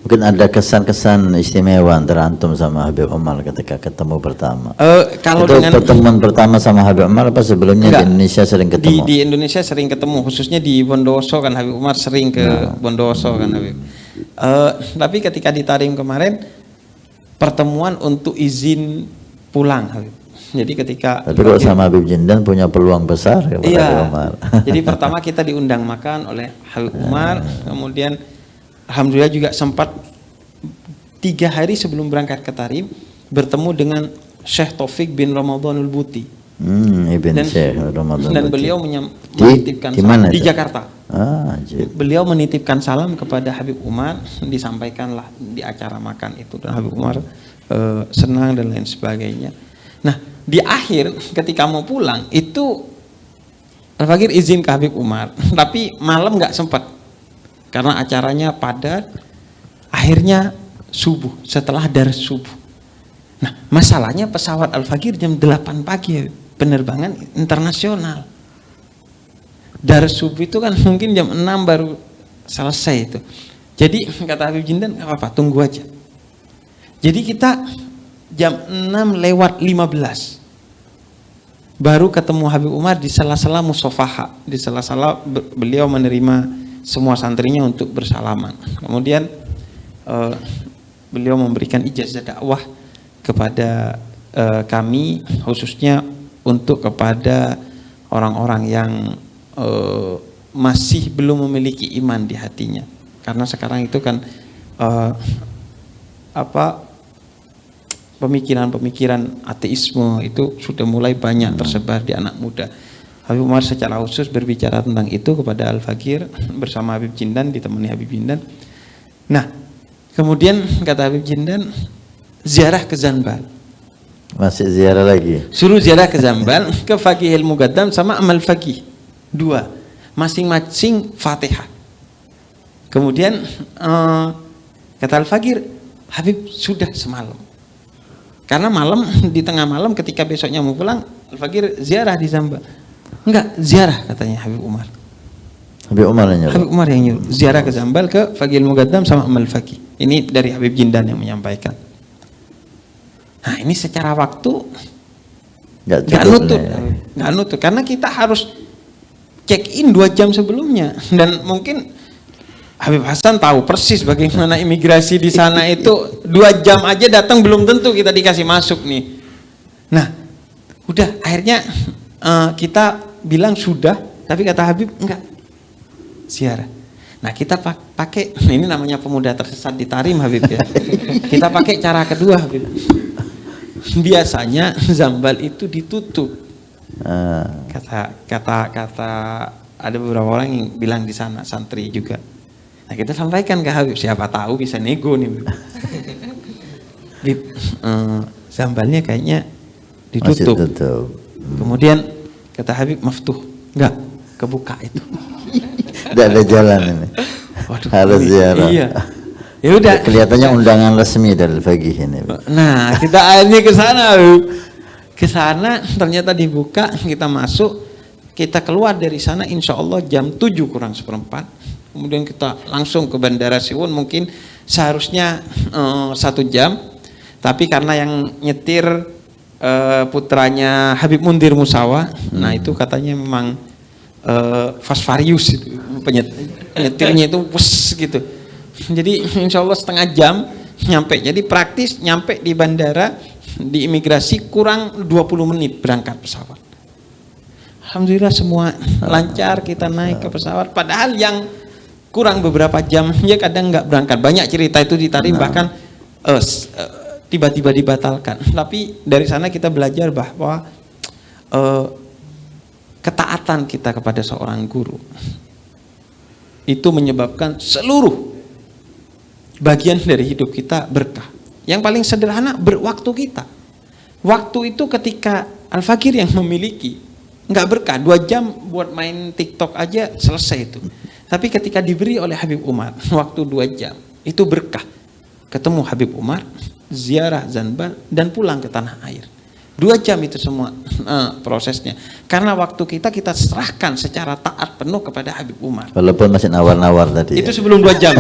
Mungkin ada kesan-kesan istimewa antara antum sama Habib Umar ketika ketemu pertama. Kalau itu dengan pertemuan pertama sama Habib Umar apa sebelumnya enggak, di Indonesia sering ketemu? Di Indonesia sering ketemu, khususnya di Bondowoso kan Habib Umar sering ke Bondowoso kan Habib. Tapi ketika di Tarim kemarin pertemuan untuk izin pulang Habib. Jadi ketika tapi kalau sama Habib Jindan punya peluang besar kepada Habib Umar. Jadi pertama kita diundang makan oleh Habib Umar, kemudian alhamdulillah juga sempat 3 hari sebelum berangkat ke Tarim bertemu dengan Syekh Taufik bin Ramadanul Buti. Ibn Syekh Ramadan. Dan beliau menitipkan salam di Jakarta. Beliau menitipkan salam kepada Habib Umar, disampaikanlah di acara makan itu, dan Habib Umar senang dan lain sebagainya. Nah, di akhir ketika mau pulang itu Al-Fakir izin ke Habib Umar, tapi malam nggak sempat karena acaranya padat. Akhirnya subuh, setelah dar subuh. Nah, masalahnya pesawat Al-Fakir jam 8 pagi, penerbangan internasional. Dar subuh itu kan mungkin jam 6 baru selesai itu. Jadi kata Habib Jindan, nggak apa-apa, tunggu aja. Jadi kita jam 6 lewat 15 baru ketemu Habib Umar di sela-sela musofaha, di sela-sela beliau menerima semua santrinya untuk bersalaman. Kemudian beliau memberikan ijazah dakwah kepada kami, khususnya untuk kepada orang-orang yang masih belum memiliki iman di hatinya, karena sekarang itu kan pemikiran-pemikiran ateisme itu sudah mulai banyak tersebar di anak muda. Habib Umar secara khusus berbicara tentang itu kepada Al-Fakir bersama Habib Jindan, ditemani Habib Jindan. Nah, kemudian kata Habib Jindan, ziarah ke Zanbal. Masih ziarah lagi? Suruh ziarah ke Zanbal, ke Faqihil Muqaddam sama Amal Faqih. 2, masing-masing Fatihah. Kemudian kata Al-Fakir, Habib sudah semalam. Karena malam, di tengah malam ketika besoknya mau pulang, Al-Fakir ziarah di Zanbal. Enggak, ziarah katanya Habib Umar. Habib Umar yang nyuruh? Habib Umar yang nyuruh. Ziarah ke Zanbal, ke Faqihil Muqaddam sama Amal Faqih. Ini dari Habib Jindan yang menyampaikan. Nah, ini secara waktu nggak nutup, karena kita harus check in 2 jam sebelumnya, dan mungkin Habib Hasan tahu persis bagaimana imigrasi di sana itu 2 jam aja datang belum tentu kita dikasih masuk nih. Nah, udah akhirnya kita bilang sudah, tapi kata Habib enggak, ziarah. Nah, kita pakai ini namanya pemuda tersesat di Tarim Habib ya. Kita pakai cara kedua Habib. Biasanya Zanbal itu ditutup. Kata ada beberapa orang yang bilang di sana, santri juga. Nah, kita sampaikan ke Habib, siapa tahu bisa nego nih. Zanbalnya kayaknya ditutup. Kemudian kata Habib, maftuh. Enggak, kebuka itu. Tidak ada jalan ini. Waduh, harus ziarah. Iya. Ya udah. Kelihatannya undangan resmi dari Faqih ini. Nah, kita akhirnya ke sana. Ke sana ternyata dibuka, kita masuk, kita keluar dari sana insya Allah jam 7 kurang seperempat. Kemudian kita langsung ke Bandara Siwon, mungkin seharusnya 1 jam, tapi karena yang nyetir putranya Habib Mundir Musawa, nah itu katanya memang Fasfarius itu penyetirnya itu pus gitu. Jadi insya Allah setengah jam nyampe. Jadi praktis nyampe di bandara, di imigrasi kurang 20 menit berangkat pesawat. Alhamdulillah semua lancar, kita naik ke pesawat. Padahal yang kurang beberapa jam ya kadang nggak berangkat. Banyak cerita itu di Tarim, bahkan tiba-tiba dibatalkan. Tapi dari sana kita belajar bahwa ketaatan kita kepada seorang guru itu menyebabkan seluruh bagian dari hidup kita berkah. Yang paling sederhana, berwaktu kita. Waktu itu ketika Al-Fakir yang memiliki, nggak berkah. 2 jam buat main TikTok aja selesai itu. Tapi ketika diberi oleh Habib Umar, waktu 2 jam, itu berkah. Ketemu Habib Umar, ziarah Zanbal, dan pulang ke tanah air. 2 jam itu semua prosesnya. Karena waktu kita serahkan secara taat penuh kepada Habib Umar. Walaupun masih nawar-nawar tadi. Itu sebelum 2 jam.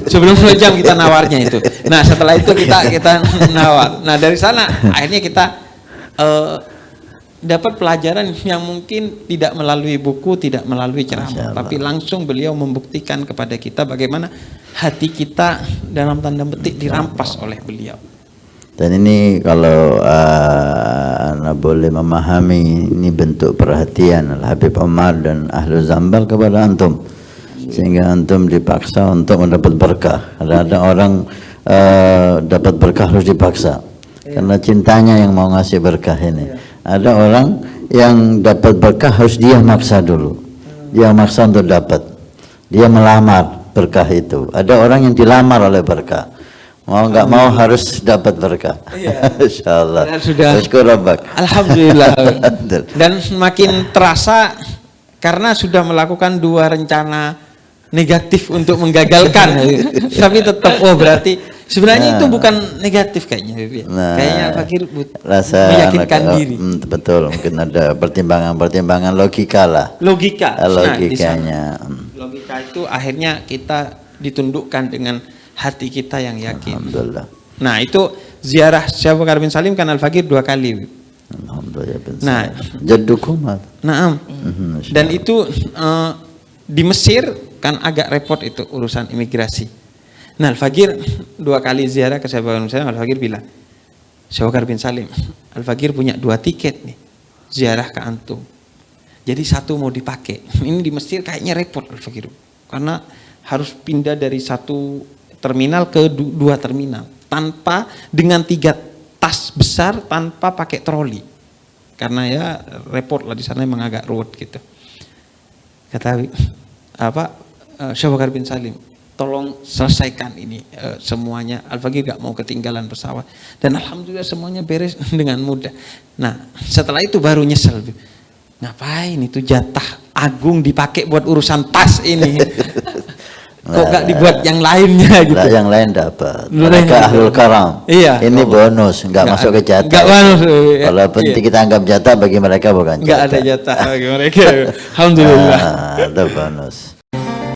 Sebelum 2 jam kita nawarnya itu. Nah, setelah itu kita nawar. Nah, dari sana akhirnya kita dapat pelajaran yang mungkin tidak melalui buku, tidak melalui ceramah, tapi langsung beliau membuktikan kepada kita bagaimana hati kita dalam tanda petik dirampas oleh beliau. Dan ini kalau Anda boleh memahami, ini bentuk perhatian Habib Umar dan Ahlu Zambal kepada antum, sehingga antum dipaksa untuk mendapat berkah. Ada orang dapat berkah harus dipaksa, karena cintanya yang mau ngasih berkah ini. Ada orang yang dapat berkah harus dia maksa dulu, dia maksa untuk dapat, dia melamar berkah itu. Ada orang yang dilamar oleh berkah, mau nggak mau harus dapat berkah. Insyaallah. Sudah. Alhamdulillah. Dan makin terasa karena sudah melakukan 2 rencana negatif untuk menggagalkan. Tapi tetap berarti sebenarnya itu bukan negatif kayaknya. Kayaknya Fakir meyakinkan diri. Betul, mungkin ada pertimbangan logika lah. Logikanya. Logika itu akhirnya kita ditundukkan dengan hati kita yang yakin. Alhamdulillah. Nah, itu ziarah Syekh Abu Bakar bin Salim kan Al-Fakir 2 kali. Alhamdulillah. Nah, jaddukum. Naam. Dan itu di Mesir kan agak repot itu urusan imigrasi. Nah, Al-Fakir 2 kali ziarah ke Syekh Abu Bakar bin Salim, Al-Fakir bilang, Syekh Abu Bakar bin Salim, Al-Fakir punya 2 tiket nih ziarah ke antum. Jadi 1 mau dipakai. Ini di Mesir kayaknya repot Al-Fakir, karena harus pindah dari 1 terminal ke 2 terminal tanpa dengan 3 tas besar tanpa pakai troli, karena ya repot lah di sana, emang agak ruwet gitu. Kata Syekh Abu Bakar bin Salim, tolong selesaikan ini semuanya. Al-Fakir gak mau ketinggalan pesawat, dan alhamdulillah semuanya beres dengan mudah. Nah, setelah itu baru nyesel, ngapain itu jatah agung dipakai buat urusan tas ini. Kok gak dibuat yang lainnya gitu? Yang lain dapat. Mereka ahlul karam. Iya. Ini bonus, nggak masuk ke jatah. Nggak bonus. Walaupun kita anggap jatah, bagi mereka bukan jatah. Nggak ada jatah bagi mereka. Alhamdulillah. Ada bonus.